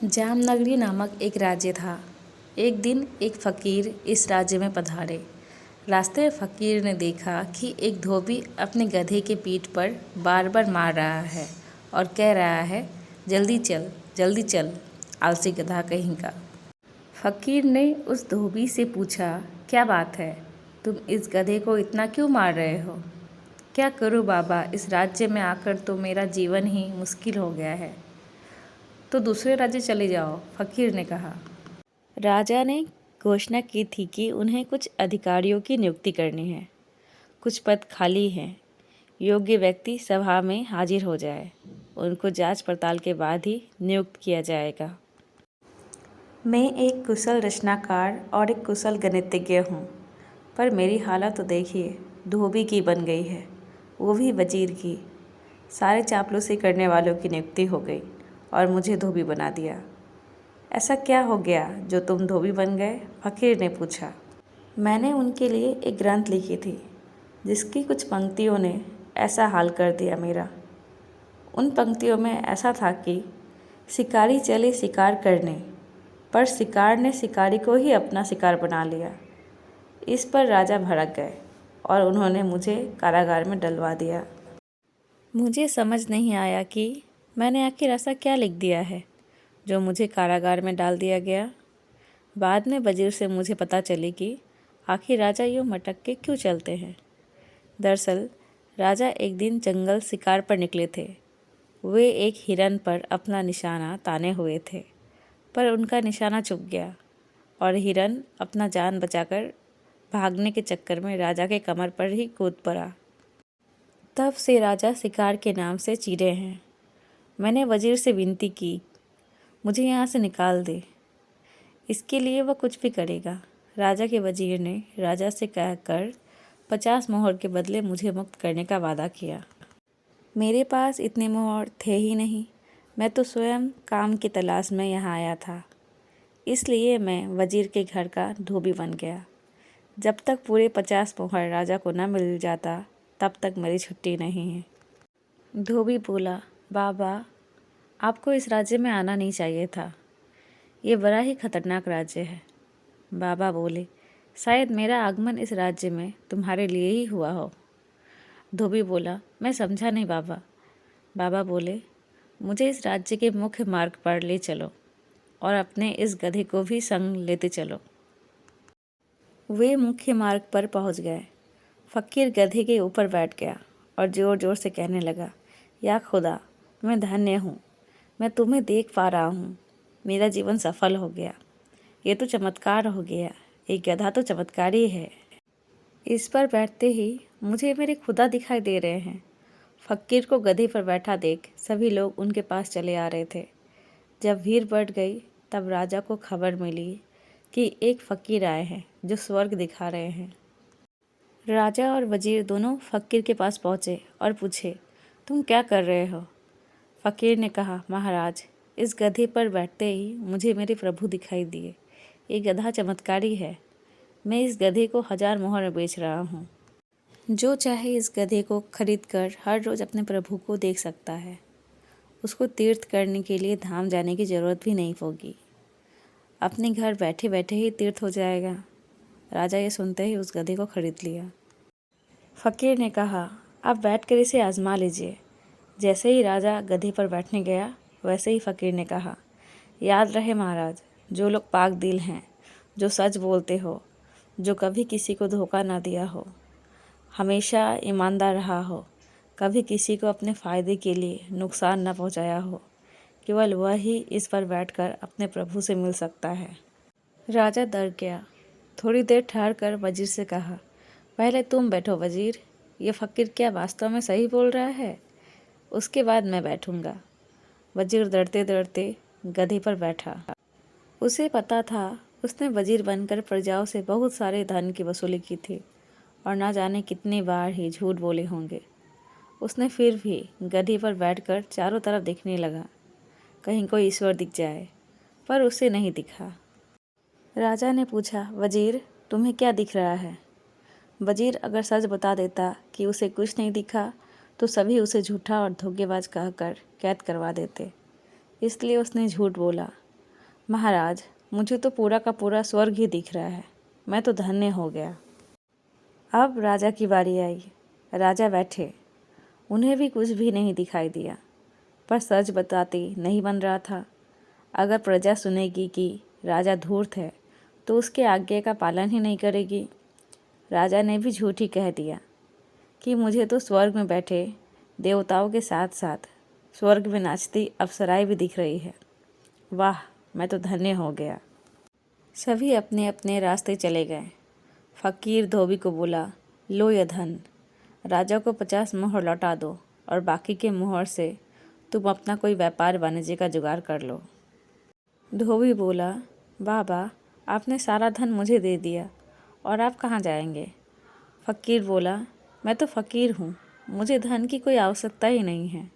जामनगरी नामक एक राज्य था। एक दिन एक फ़कीर इस राज्य में पधारे। रास्ते में फ़कीर ने देखा कि एक धोबी अपने गधे के पीठ पर बार बार मार रहा है और कह रहा है, जल्दी चल, आलसी गधा कहीं का। फ़कीर ने उस धोबी से पूछा, क्या बात है, तुम इस गधे को इतना क्यों मार रहे हो? क्या करूँ बाबा, इस राज्य में आकर तो मेरा जीवन ही मुश्किल हो गया है। तो दूसरे राज्य चले जाओ, फ़कीर ने कहा। राजा ने घोषणा की थी कि उन्हें कुछ अधिकारियों की नियुक्ति करनी है। कुछ पद खाली हैं। योग्य व्यक्ति सभा में हाजिर हो जाए। उनको जांच पड़ताल के बाद ही नियुक्त किया जाएगा। मैं एक कुशल रचनाकार और एक कुशल गणितज्ञ हूँ, पर मेरी हालत तो देखिए, धोबी की बन गई है, वो भी वजीर की। सारे चापलूसी करने वालों की नियुक्ति हो गई और मुझे धोबी बना दिया। ऐसा क्या हो गया जो तुम धोबी बन गए? फ़कीर ने पूछा। मैंने उनके लिए एक ग्रंथ लिखी थी, जिसकी कुछ पंक्तियों ने ऐसा हाल कर दिया मेरा। उन पंक्तियों में ऐसा था कि शिकारी चले शिकार करने, पर शिकार ने शिकारी को ही अपना शिकार बना लिया। इस पर राजा भड़क गए और उन्होंने मुझे कारागार में डलवा दिया। मुझे समझ नहीं आया कि मैंने आखिर ऐसा क्या लिख दिया है जो मुझे कारागार में डाल दिया गया। बाद में वजीर से मुझे पता चली कि आखिर राजा यूँ मटक के क्यों चलते हैं। दरअसल राजा एक दिन जंगल शिकार पर निकले थे। वे एक हिरन पर अपना निशाना ताने हुए थे, पर उनका निशाना चूक गया और हिरन अपना जान बचाकर भागने के चक्कर में राजा के कमर पर ही कूद पड़ा। तब से राजा शिकार के नाम से चिढ़े हैं। मैंने वजीर से विनती की, मुझे यहाँ से निकाल दे। इसके लिए वह कुछ भी करेगा। राजा के वजीर ने राजा से कहकर 50 मोहर के बदले मुझे मुक्त करने का वादा किया। मेरे पास इतने मोहर थे ही नहीं। मैं तो स्वयं काम की तलाश में यहाँ आया था, इसलिए मैं वजीर के घर का धोबी बन गया। जब तक पूरे 50 मोहर राजा को न मिल जाता, तब तक मेरी छुट्टी नहीं है। धोबी बोला, बाबा, आपको इस राज्य में आना नहीं चाहिए था। ये बड़ा ही खतरनाक राज्य है। बाबा बोले, शायद मेरा आगमन इस राज्य में तुम्हारे लिए ही हुआ हो। धोबी बोला, मैं समझा नहीं बाबा। बाबा बोले, मुझे इस राज्य के मुख्य मार्ग पर ले चलो और अपने इस गधे को भी संग लेते चलो। वे मुख्य मार्ग पर पहुंच गए। फ़कीर गधे के ऊपर बैठ गया और ज़ोर ज़ोर से कहने लगा, या खुदा, मैं धन्य हूँ, मैं तुम्हें देख पा रहा हूँ। मेरा जीवन सफल हो गया। ये तो चमत्कार हो गया। एक गधा तो चमत्कार ही है। इस पर बैठते ही मुझे मेरे खुदा दिखाई दे रहे हैं। फ़कीर को गधे पर बैठा देख सभी लोग उनके पास चले आ रहे थे। जब भीड़ बढ़ गई, तब राजा को खबर मिली कि एक फ़कीर आए हैं जो स्वर्ग दिखा रहे हैं। राजा और वजीर दोनों फ़कीर के पास पहुँचे और पूछे, तुम क्या कर रहे हो? फ़कीर ने कहा, महाराज, इस गधे पर बैठते ही मुझे मेरे प्रभु दिखाई दिए। ये गधा चमत्कारी है। मैं इस गधे को 1000 मोहर में बेच रहा हूँ। जो चाहे इस गधे को खरीद कर हर रोज़ अपने प्रभु को देख सकता है। उसको तीर्थ करने के लिए धाम जाने की ज़रूरत भी नहीं होगी। अपने घर बैठे बैठे ही तीर्थ हो जाएगा। राजा ये सुनते ही उस गधे को खरीद लिया। फ़कीर ने कहा, आप बैठकर इसे आजमा लीजिए। जैसे ही राजा गधे पर बैठने गया, वैसे ही फ़कीर ने कहा, याद रहे महाराज, जो लोग पाक दिल हैं, जो सच बोलते हो, जो कभी किसी को धोखा ना दिया हो, हमेशा ईमानदार रहा हो, कभी किसी को अपने फ़ायदे के लिए नुकसान न पहुंचाया हो, केवल वह ही इस पर बैठकर अपने प्रभु से मिल सकता है। राजा डर गया। थोड़ी देर ठहर कर वजीर से कहा, पहले तुम बैठो वजीर, ये फ़कीर क्या वास्तव में सही बोल रहा है? उसके बाद मैं बैठूंगा। वजीर डरते डरते गधे पर बैठा। उसे पता था उसने वजीर बनकर प्रजाओं से बहुत सारे धन की वसूली की थी और ना जाने कितनी बार ही झूठ बोले होंगे। उसने फिर भी गधे पर बैठकर चारों तरफ देखने लगा, कहीं कोई ईश्वर दिख जाए, पर उसे नहीं दिखा। राजा ने पूछा, वजीर, तुम्हें क्या दिख रहा है? वजीर अगर सच बता देता कि उसे कुछ नहीं दिखा, तो सभी उसे झूठा और धोखेबाज कहकर कैद करवा देते। इसलिए उसने झूठ बोला महाराज, मुझे तो पूरा का पूरा स्वर्ग ही दिख रहा है। मैं तो धन्य हो गया। अब राजा की बारी आई। राजा बैठे। उन्हें भी कुछ भी नहीं दिखाई दिया, पर सच बताते नहीं बन रहा था। अगर प्रजा सुनेगी कि राजा धूर्त है तो उसके आज्ञा का पालन ही नहीं करेगी। राजा ने भी झूठ ही कह दिया कि मुझे तो स्वर्ग में बैठे देवताओं के साथ साथ स्वर्ग में नाचती अप्सराएं भी दिख रही है। वाह, मैं तो धन्य हो गया। सभी अपने अपने रास्ते चले गए। फकीर धोबी को बोला, लो यह धन, राजा को 50 मोहर लौटा दो और बाकी के मोहर से तुम अपना कोई व्यापार वाणिज्य का जुगाड़ कर लो। धोबी बोला, बाबा, आपने सारा धन मुझे दे दिया और आप कहाँ जाएंगे? फकीर बोला, मैं तो फकीर हूँ, मुझे धन की कोई आवश्यकता ही नहीं है।